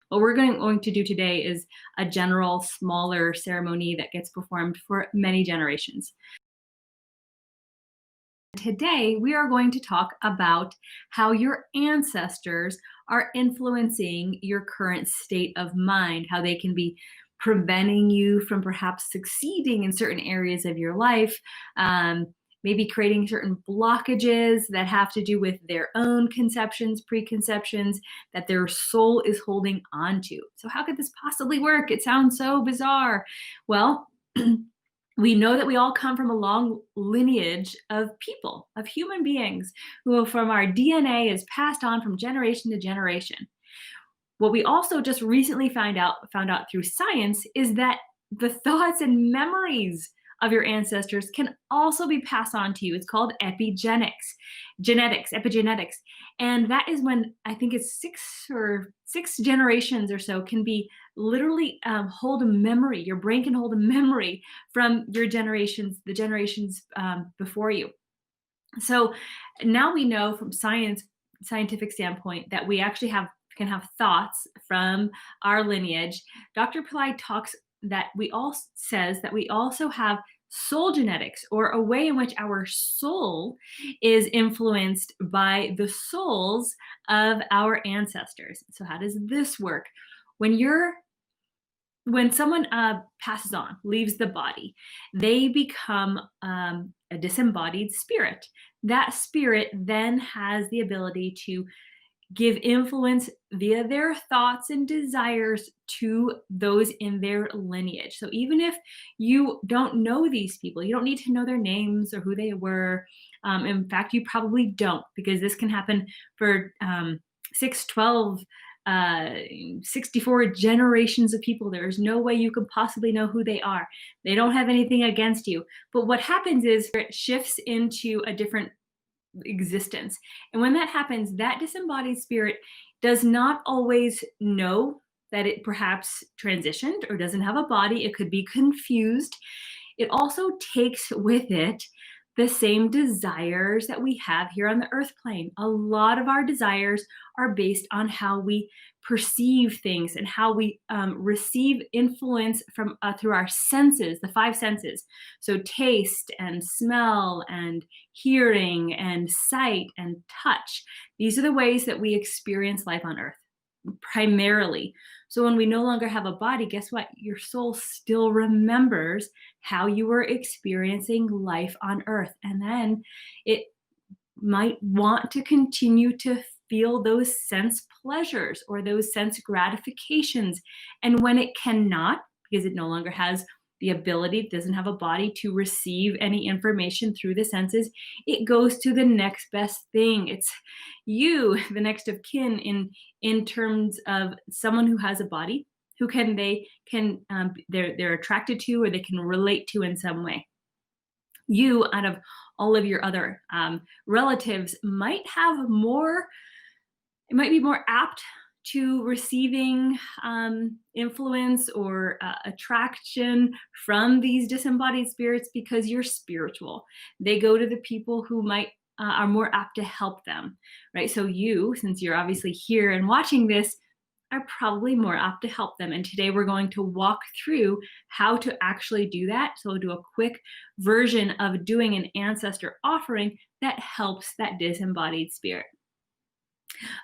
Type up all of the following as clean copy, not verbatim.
What we're going to do today is a general, smaller ceremony that gets performed for many generations. Today, we are going to talk about how your ancestors are influencing your current state of mind, how they can be preventing you from perhaps succeeding in certain areas of your life, maybe creating certain blockages that have to do with their own conceptions, preconceptions that their soul is holding on to. So how could this possibly work? It sounds so bizarre. Well, we know that we all come from a long lineage of people, of human beings, who from our DNA is passed on from generation to generation. What we also just recently found out through science is that the thoughts and memories of your ancestors can also be passed on to you. It's called epigenetics. And that is when I think it's six generations or so can be literally hold a memory. Your brain can hold a memory from your generations, the generations before you. So now we know from scientific standpoint that we actually can have thoughts from our lineage. Dr. Pillai says that we also have soul genetics, or a way in which our soul is influenced by the souls of our ancestors. So how does this work? When someone passes on, leaves the body, they become a disembodied spirit. That spirit then has the ability to give influence via their thoughts and desires to those in their lineage. So even if you don't know these people, you don't need to know their names or who they were. In fact, you probably don't, because this can happen for 6, 12, 64 generations of people. There is no way you could possibly know who they are. They don't have anything against you. But what happens is it shifts into a different existence. And when that happens, that disembodied spirit does not always know that it perhaps transitioned or doesn't have a body. It could be confused. It also takes with it the same desires that we have here on the earth plane. A lot of our desires are based on how we perceive things and how we receive influence from through our senses, the 5 senses. So taste and smell and hearing and sight and touch. These are the ways that we experience life on earth, primarily. So when we no longer have a body, guess what? Your soul still remembers how you were experiencing life on earth. And then it might want to continue to feel those sense pleasures or those sense gratifications. And when it cannot, because it no longer has the ability, it doesn't have a body to receive any information through the senses, it goes to the next best thing. It's you, the next of kin, in terms of someone who has a body, who they're attracted to, or they can relate to in some way. You, out of all of your other relatives, might be more apt to receiving influence or attraction from these disembodied spirits, because you're spiritual. They go to the people who are more apt to help them, right? So you, since you're obviously here and watching this, are probably more apt to help them. And today we're going to walk through how to actually do that. So we'll do a quick version of doing an ancestor offering that helps that disembodied spirit.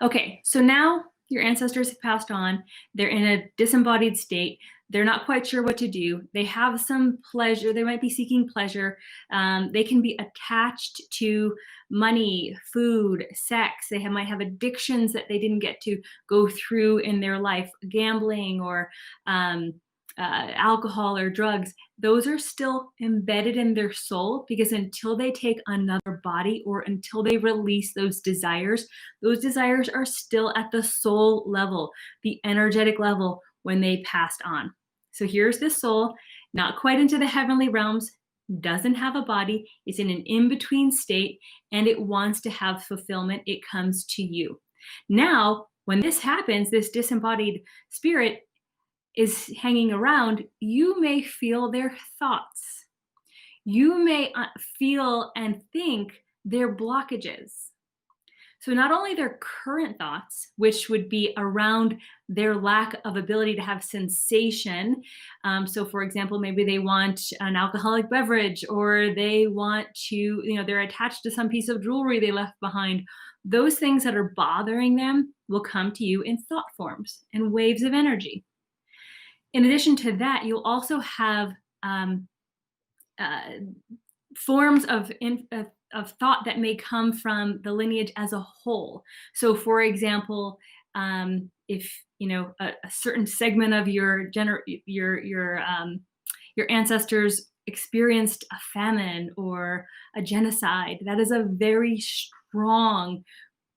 Okay, so now your ancestors have passed on. They're in a disembodied state. They're not quite sure what to do. They have some pleasure. They might be seeking pleasure. They can be attached to money, food, sex. They might have addictions that they didn't get to go through in their life, gambling or alcohol or drugs. Those are still embedded in their soul, because until they take another body or until they release those desires are still at the soul level, the energetic level, when they passed on. So here's the soul, not quite into the heavenly realms, doesn't have a body, it's in an in-between state, and it wants to have fulfillment. It comes to you. Now, when this happens, this disembodied spirit is hanging around, you may feel their thoughts. You may feel and think their blockages. So not only their current thoughts, which would be around their lack of ability to have sensation. So for example, maybe they want an alcoholic beverage, or they want to, they're attached to some piece of jewelry they left behind. Those things that are bothering them will come to you in thought forms and waves of energy. In addition to that, you'll also have uh, forms of thought that may come from the lineage as a whole. So, for example, if a certain segment of your ancestors experienced a famine or a genocide, that is a very strong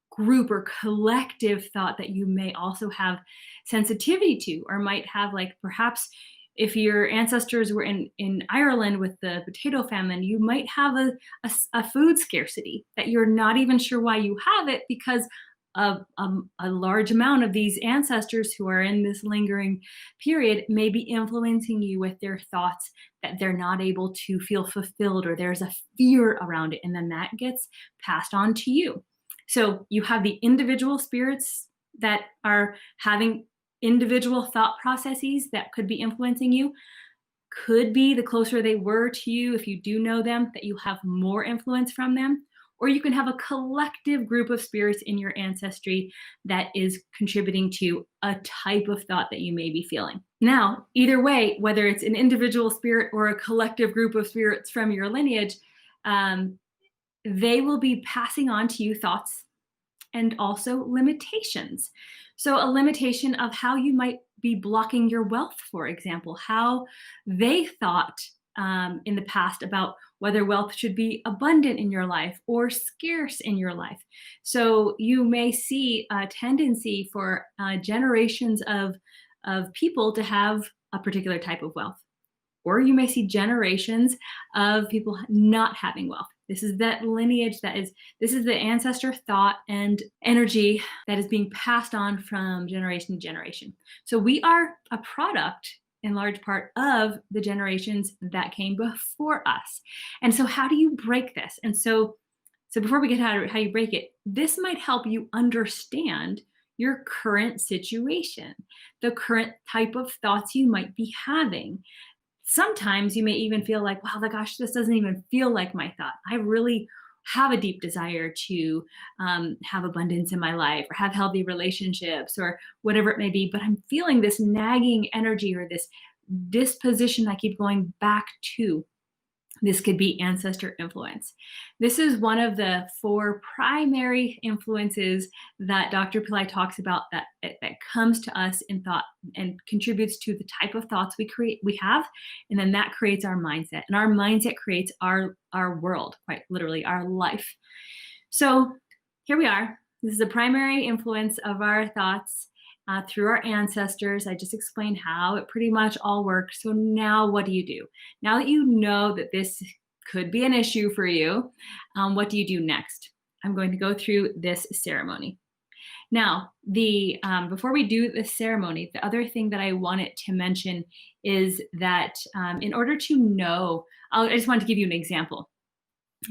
group or collective thought that you may also have sensitivity to, or might have, like, perhaps if your ancestors were in Ireland with the potato famine, you might have a food scarcity that you're not even sure why you have it, because of a large amount of these ancestors who are in this lingering period may be influencing you with their thoughts that they're not able to feel fulfilled, or there's a fear around it, and then that gets passed on to you. So you have the individual spirits that are having individual thought processes that could be influencing you. Could be the closer they were to you, if you do know them, that you have more influence from them. Or you can have a collective group of spirits in your ancestry that is contributing to a type of thought that you may be feeling. Now, either way, whether it's an individual spirit or a collective group of spirits from your lineage, they will be passing on to you thoughts and also limitations. So a limitation of how you might be blocking your wealth, for example, how they thought in the past about whether wealth should be abundant in your life or scarce in your life. So you may see a tendency for generations of people to have a particular type of wealth. Or you may see generations of people not having wealth. This is that lineage this is the ancestor thought and energy that is being passed on from generation to generation. So we are a product, in large part, of the generations that came before us. And so how do you break this? And so before we get to how you break it, this might help you understand your current situation, the current type of thoughts you might be having. Sometimes you may even feel like, wow, gosh, this doesn't even feel like my thought. I really have a deep desire to have abundance in my life, or have healthy relationships, or whatever it may be, but I'm feeling this nagging energy or this disposition I keep going back to. This could be ancestor influence. This is one of the 4 primary influences that Dr. Pillai talks about that comes to us in thought and contributes to the type of thoughts we have, and then that creates our mindset, and our mindset creates our world, quite literally our life. So here we are. This is the primary influence of our thoughts through our ancestors. I just explained how it pretty much all works. So now what do you do? Now that you know that this could be an issue for you, what do you do next? I'm going to go through this ceremony. Now, before we do the ceremony, the other thing that I wanted to mention is that in order to know, I just want to give you an example.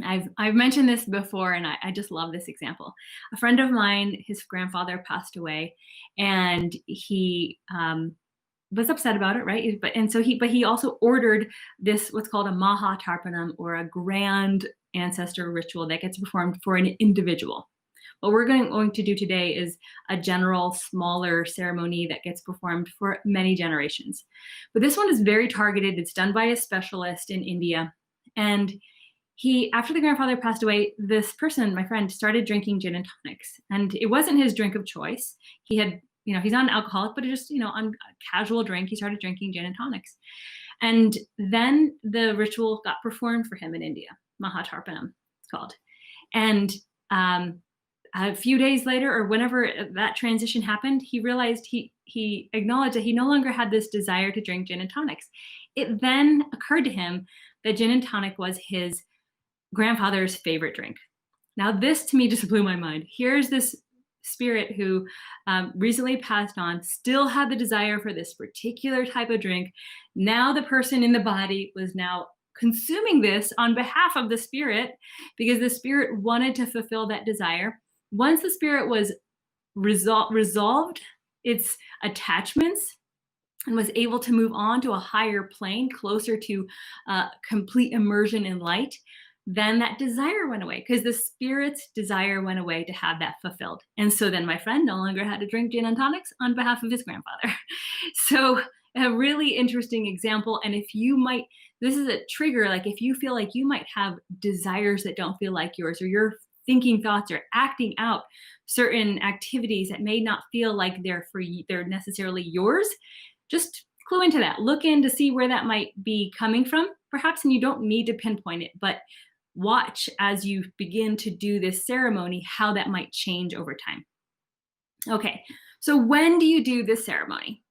I've mentioned this before, and I just love this example. A friend of mine, his grandfather passed away, and he was upset about it, right? But he also ordered this, what's called a Maha Tarpanam, or a grand ancestor ritual that gets performed for an individual. What we're going to do today is a general, smaller ceremony that gets performed for many generations. But this one is very targeted. It's done by a specialist in India, and after the grandfather passed away, this person, my friend, started drinking gin and tonics. And it wasn't his drink of choice. He had, he's not an alcoholic, but just, on a casual drink, he started drinking gin and tonics. And then the ritual got performed for him in India, Mahatarpanam, it's called. And a few days later, or whenever that transition happened, he realized he acknowledged that he no longer had this desire to drink gin and tonics. It then occurred to him that gin and tonic was his grandfather's favorite drink. Now, this to me just blew my mind. Here's this spirit who recently passed on, still had the desire for this particular type of drink. Now the person in the body was now consuming this on behalf of the spirit, because the spirit wanted to fulfill that desire. Once the spirit was resolved its attachments and was able to move on to a higher plane, closer to complete immersion in light, then that desire went away, because the spirit's desire went away to have that fulfilled. And so then my friend no longer had to drink gin and tonics on behalf of his grandfather. So a really interesting example. And if you might, this is a trigger, like if you feel like you might have desires that don't feel like yours, or you're thinking thoughts or acting out certain activities that may not feel like they're necessarily yours, just clue into that. Look in to see where that might be coming from, perhaps, and you don't need to pinpoint it, but watch as you begin to do this ceremony how that might change over time. Okay, so when do you do this ceremony?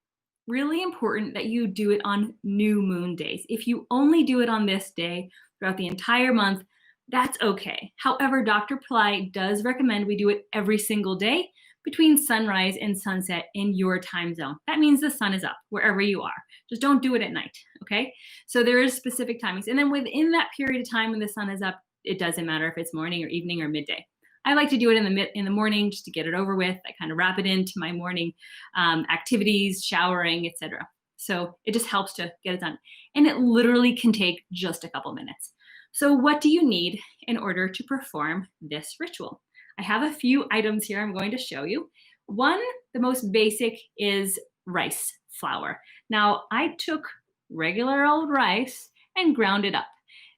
Really important that you do it on new moon days. If you only do it on this day throughout the entire month, that's okay. However, Dr. Pillai does recommend we do it every single day between sunrise and sunset in your time zone. That means the sun is up wherever you are. Just don't do it at night, okay? So there is specific timings. And then within that period of time when the sun is up, it doesn't matter if it's morning or evening or midday. I like to do it in the morning just to get it over with. I kind of wrap it into my morning activities, showering, etc. So it just helps to get it done. And it literally can take just a couple minutes. So what do you need in order to perform this ritual? I have a few items here I'm going to show you. One, the most basic, is rice flour. Now, I took regular old rice and ground it up,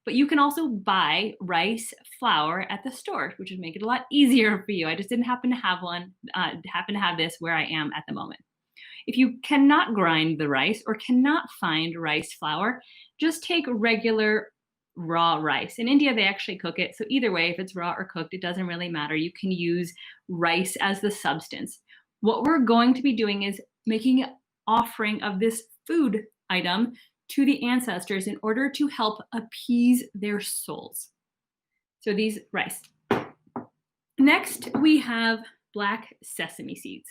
but you can also buy rice flour at the store, which would make it a lot easier for you. I just didn't happen to have this where I am at the moment. If you cannot grind the rice or cannot find rice flour, just take regular raw rice. In India, they actually cook it. So either way, if it's raw or cooked, it doesn't really matter. You can use rice as the substance. What we're going to be doing is making an offering of this food item to the ancestors in order to help appease their souls. So these rice. Next, we have black sesame seeds.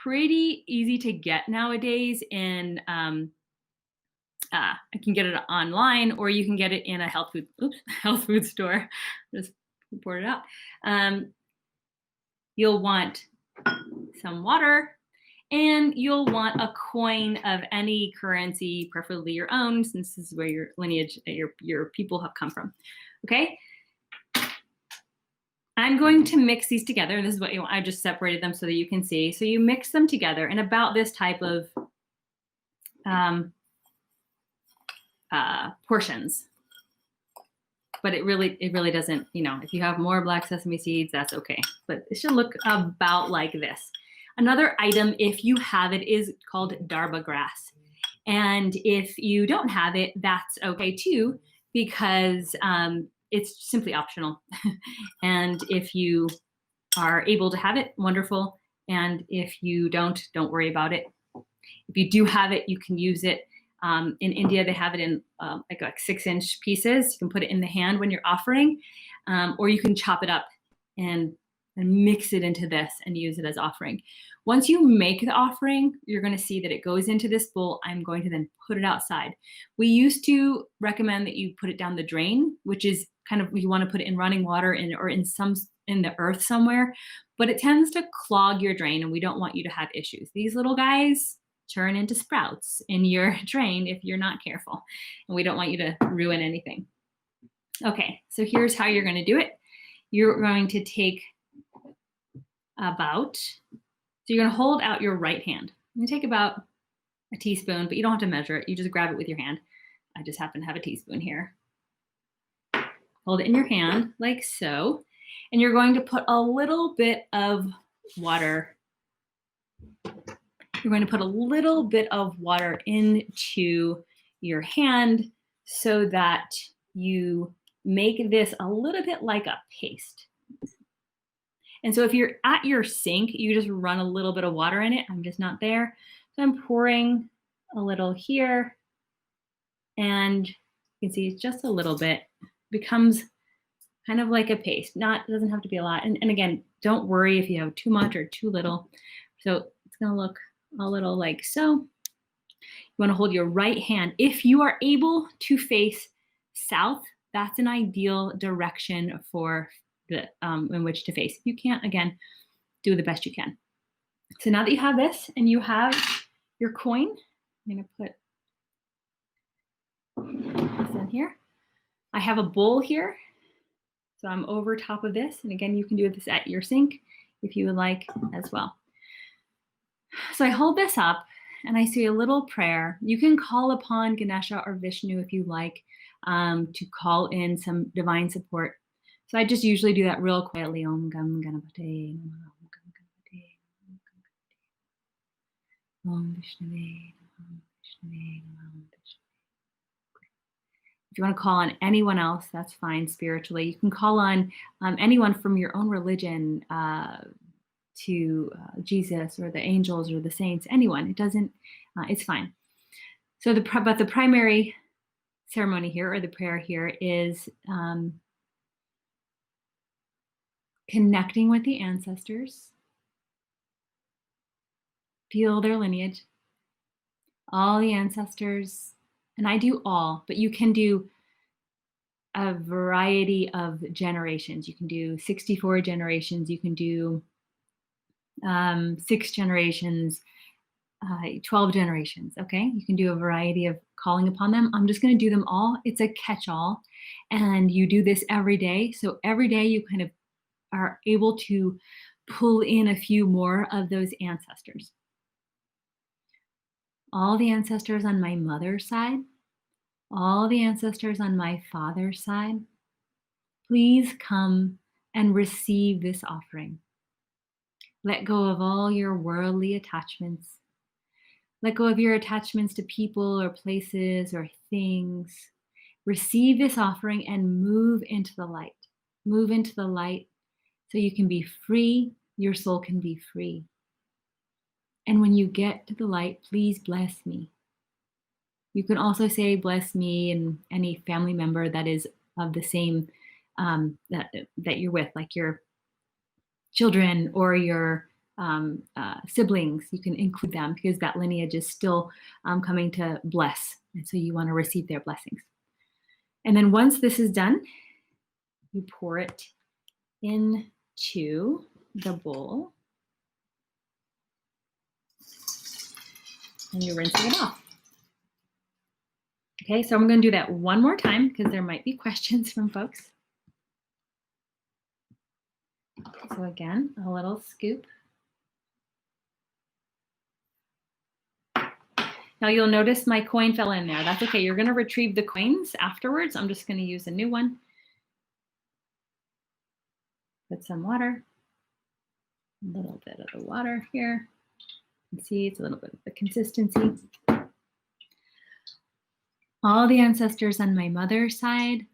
Pretty easy to get nowadays in I can get it online, or you can get it in a health food store. Just pour it out. You'll want some water, and you'll want a coin of any currency, preferably your own, since this is where your lineage, your people have come from. Okay. I'm going to mix these together, and this is what I just separated them so that you can see. So you mix them together in about this type of portions, but it really doesn't, if you have more black sesame seeds, that's okay, but it should look about like this. Another item, if you have it, is called darba grass, and if you don't have it, that's okay too, because it's simply optional. And if you are able to have it, wonderful, and if you don't worry about it. If you do have it, you can use it. In India, they have it in like 6-inch pieces. You can put it in the hand when you're offering, or you can chop it up and mix it into this and use it as offering. Once you make the offering, you're going to see that it goes into this bowl. I'm going to then put it outside. We used to recommend that you put it down the drain, which is kind of, you want to put it in running water or in the earth somewhere, but it tends to clog your drain, and we don't want you to have issues. These little guys turn into sprouts in your drain if you're not careful, and we don't want you to ruin anything. Okay, so here's how you're going to do it. You're going to take so you're going to hold out your right hand. You take about a teaspoon, but you don't have to measure it. You just grab it with your hand. I just happen to have a teaspoon here. Hold it in your hand like so, and you're going to put a little bit of water. You're going to put a little bit of water into your hand so that you make this a little bit like a paste. And so if you're at your sink, you just run a little bit of water in it. I'm just not there. So I'm pouring a little here, and you can see it's just a little bit. It becomes kind of like a paste. It doesn't have to be a lot. And again, don't worry if you have too much or too little. So it's going to look a little like so. You want to hold your right hand. If you are able to face south, that's an ideal direction for in which to face. If you can't, again, do the best you can. So now that you have this and you have your coin, I'm going to put this in here. I have a bowl here. So I'm over top of this. And again, you can do this at your sink if you would like as well. So I hold this up and I say a little prayer. You can call upon Ganesha or Vishnu if you like to call in some divine support. So I just usually do that real quietly. Om Gam Ganapate Namaha, Om Gam Ganapate Namaha, Om Vishnave Namaha, Om Vishnave Namaha, Om Vishnave. If you want to call on anyone else, that's fine spiritually. You can call on anyone from your own religion, to Jesus or the angels or the saints, anyone. It doesn't, it's fine. So but the primary ceremony here, or the prayer here, is connecting with the ancestors. Feel their lineage. All the ancestors, and I do all, but you can do a variety of generations. You can do 64 generations. You can do 6 generations, 12 generations. Okay, you can do a variety of calling upon them. I'm just going to do them all. It's a catch-all, and you do this every day. So every day you kind of are able to pull in a few more of those ancestors. All the ancestors on my mother's side, all the ancestors on my father's side, please come and receive this offering. Let go of all your worldly attachments. Let go of your attachments to people or places or things. Receive this offering and move into the light. Move into the light so you can be free. Your soul can be free. And when you get to the light, please bless me. You can also say, bless me and any family member that is of the same, that you're with, like your children or your siblings. You can include them because that lineage is still coming to bless. And so you want to receive their blessings. And then once this is done, you pour it into the bowl and you're rinsing it off. Okay, so I'm going to do that one more time because there might be questions from folks. So again, a little scoop. Now you'll notice my coin fell in there. That's okay. You're going to retrieve the coins afterwards. I'm just going to use a new one. Put some water. A little bit of the water here. You can see it's a little bit of the consistency. All the ancestors on my mother's side,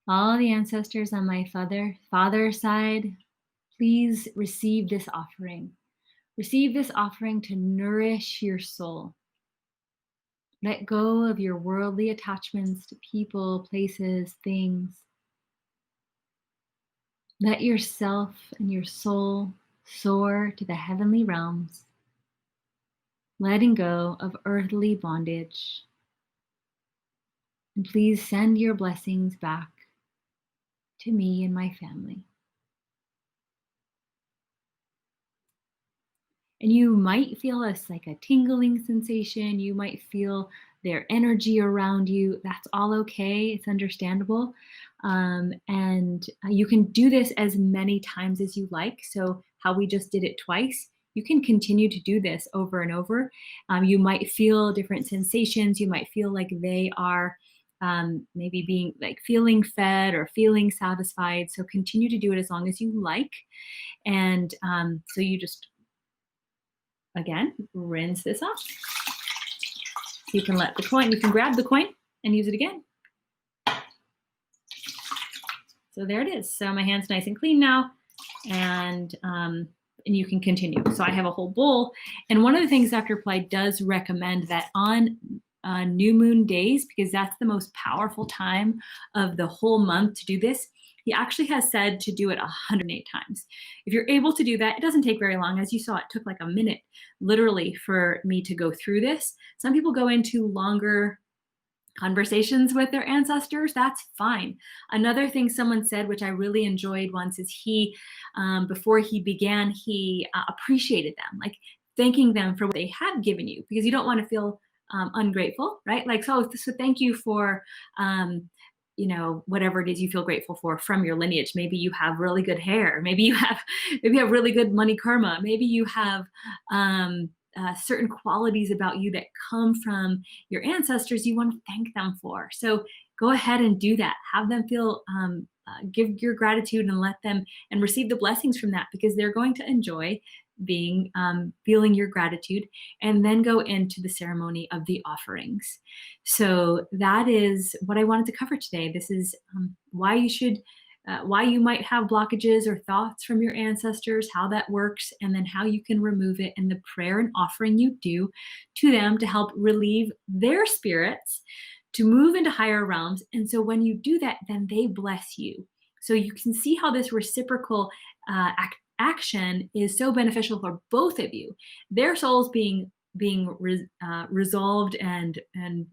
all the ancestors on my father's side, please receive this offering. Receive this offering to nourish your soul. Let go of your worldly attachments to people, places, things. Let yourself and your soul soar to the heavenly realms, letting go of earthly bondage. And please send your blessings back to me and my family. And you might feel like a tingling sensation. You might feel their energy around you. That's all okay. It's understandable. And you can do this as many times as you like. So how we just did it twice, you can continue to do this over and over. You might feel different sensations. You might feel like they are maybe being like feeling fed or feeling satisfied. So continue to do it as long as you like. And so you just, again, rinse this off. You can let the coin, you can grab the coin and use it again. So there it is. So my hand's nice and clean now, and you can continue. So I have a whole bowl. And one of the things Dr. Pillai does recommend that on new moon days, because that's the most powerful time of the whole month to do this, he actually has said to do it 108 times. If you're able to do that, it doesn't take very long. As you saw, it took like a minute, literally, for me to go through this. Some people go into longer conversations with their ancestors, that's fine. Another thing someone said, which I really enjoyed once, is before he began, he appreciated them, like thanking them for what they had given you, because you don't want to feel ungrateful, right? Like, so thank you for, whatever it is you feel grateful for from your lineage. Maybe you have really good hair. Maybe you have really good money karma. Maybe you have, certain qualities about you that come from your ancestors you want to thank them for. So go ahead and do that. Have them feel, give your gratitude and let them and receive the blessings from that, because they're going to enjoy feeling your gratitude, and then go into the ceremony of the offerings. So that is what I wanted to cover today. This is why you might have blockages or thoughts from your ancestors, how that works, and then how you can remove it, and the prayer and offering you do to them to help relieve their spirits to move into higher realms. And so when you do that, then they bless you. So you can see how this reciprocal action is so beneficial for both of you. Their souls being resolved and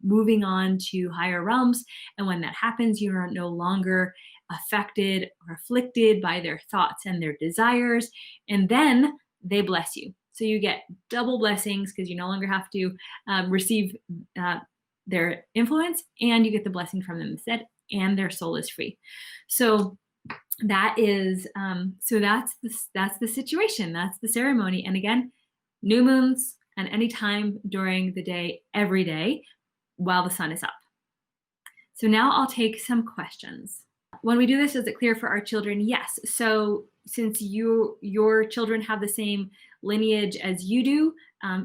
moving on to higher realms. And when that happens, you are no longer affected or afflicted by their thoughts and their desires. And then they bless you. So you get double blessings, because you no longer have to receive their influence, and you get the blessing from them instead, and their soul is free. So that's the situation. That's the ceremony. And again, new moons and any time during the day, every day, while the sun is up. So now I'll take some questions. When we do this, is it clear for our children? Yes. So since your children have the same lineage as you do,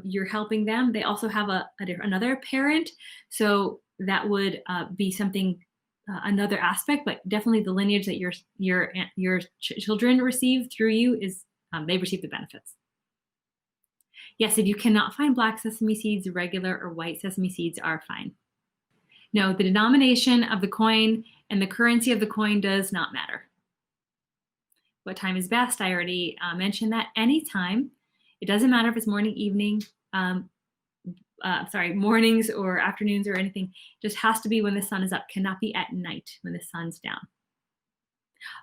you're helping them. They also have another parent. So that would be something, another aspect, but definitely the lineage that your children receive through you is, they receive the benefits. Yes, if you cannot find black sesame seeds, regular or white sesame seeds are fine. No, the denomination of the coin and the currency of the coin does not matter. What time is best? I already mentioned that. Anytime. It doesn't matter if it's morning, evening, mornings or afternoons or anything. It just has to be when the sun is up. Cannot be at night when the sun's down.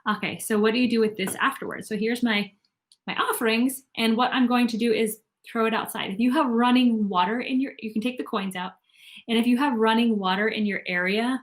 Okay, so what do you do with this afterwards? So here's my offerings, and what I'm going to do is throw it outside. If you have running water you can take the coins out, and if you have running water in your area,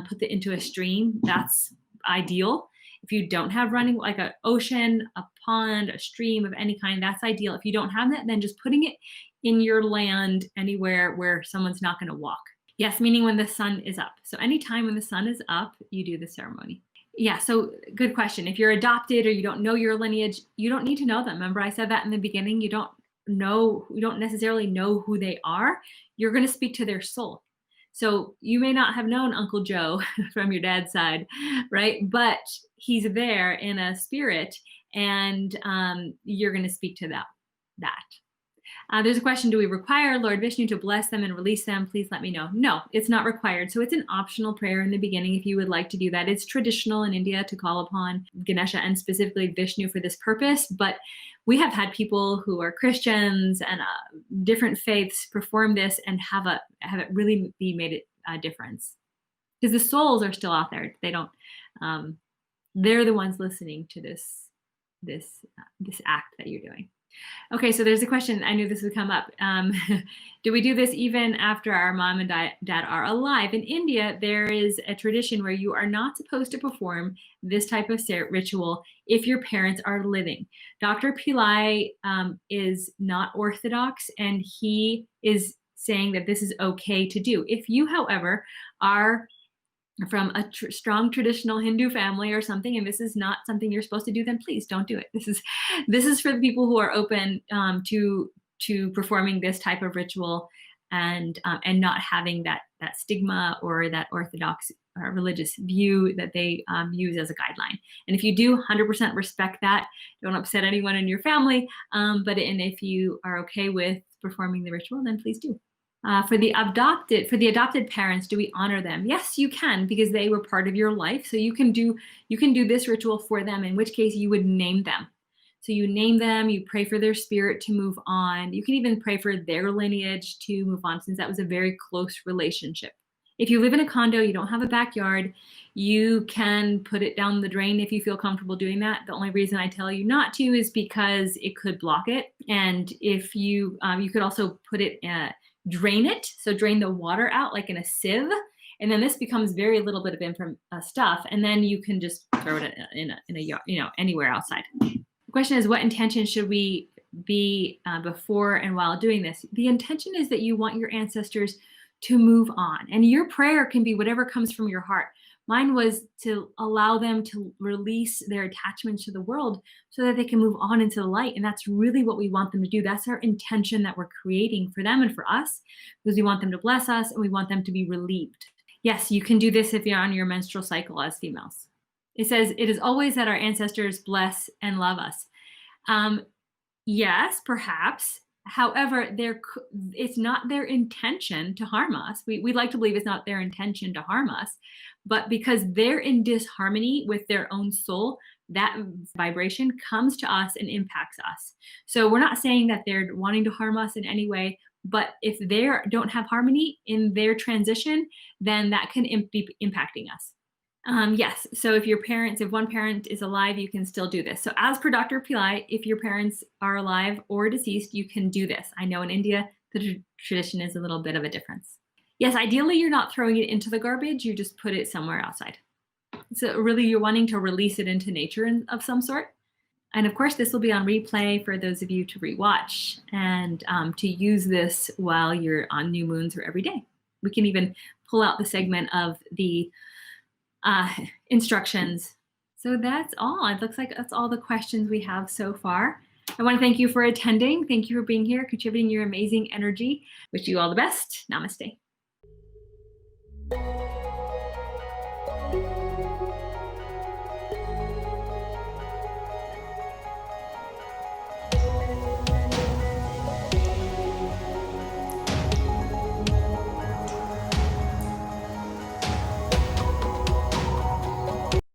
put it into a stream. That's ideal. If you don't have running, like an ocean, a pond, a stream of any kind, that's ideal. If you don't have that, then just putting it in your land anywhere where someone's not going to walk. Yes, meaning when the sun is up. So anytime when the sun is up, you do the ceremony. Yeah, so good question. If you're adopted or you don't know your lineage, you don't need to know them. Remember, I said that in the beginning. You don't necessarily know who they are. You're going to speak to their soul. So you may not have known Uncle Joe from your dad's side, right? But he's there in a spirit, and you're going to speak to that. There's a question, do we require Lord Vishnu to bless them and release them? Please let me know. No, it's not required. So it's an optional prayer in the beginning if you would like to do that. It's traditional in India to call upon Ganesha and specifically Vishnu for this purpose, but we have had people who are Christians and different faiths perform this and have it really be made a difference. Because the souls are still out there. They don't, they're the ones listening to this act that you're doing. Okay, so there's a question. I knew this would come up. Do we do this even after our mom and dad are alive? In India, there is a tradition where you are not supposed to perform this type of ritual if your parents are living. Dr. Pillai is not Orthodox, and he is saying that this is okay to do. If you, however, are from a strong traditional Hindu family or something, and this is not something you're supposed to do, then please don't do it. This is for the people who are open to performing this type of ritual and not having that stigma or that Orthodox religious view that they use as a guideline. And if you do, 100% respect that. Don't upset anyone in your family. And if you are okay with performing the ritual, then please do. For the adopted parents, do we honor them? Yes, you can, because they were part of your life. So you can do this ritual for them, in which case you would name them. So you name them, you pray for their spirit to move on. You can even pray for their lineage to move on, since that was a very close relationship. If you live in a condo, you don't have a backyard, you can put it down the drain if you feel comfortable doing that. The only reason I tell you not to is because it could block it. And if you could also put it, drain it. So drain the water out like in a sieve. And then this becomes very little bit of stuff. And then you can just throw it in a yard, anywhere outside. The question is, what intention should we be before and while doing this? The intention is that you want your ancestors to move on. And your prayer can be whatever comes from your heart. Mine was to allow them to release their attachments to the world so that they can move on into the light. And that's really what we want them to do. That's our intention that we're creating for them and for us, because we want them to bless us and we want them to be relieved. Yes, you can do this if you're on your menstrual cycle as females. It says, it is always that our ancestors bless and love us. Yes, perhaps. However, it's not their intention to harm us. We'd like to believe it's not their intention to harm us, but because they're in disharmony with their own soul, that vibration comes to us and impacts us. So we're not saying that they're wanting to harm us in any way, but if they don't have harmony in their transition, then that can be impacting us. Yes, so if one parent is alive, you can still do this. So as per Dr. Pillai, if your parents are alive or deceased, you can do this. I know in India, the tradition is a little bit of a difference. Yes, ideally you're not throwing it into the garbage, you just put it somewhere outside. So really you're wanting to release it into nature of some sort. And of course, this will be on replay for those of you to rewatch and to use this while you're on new moons or every day. We can even pull out the segment of the instructions. So that's all. It looks like that's all the questions we have so far. I want to thank you for attending. Thank you for being here, contributing your amazing energy. Wish you all the best. Namaste.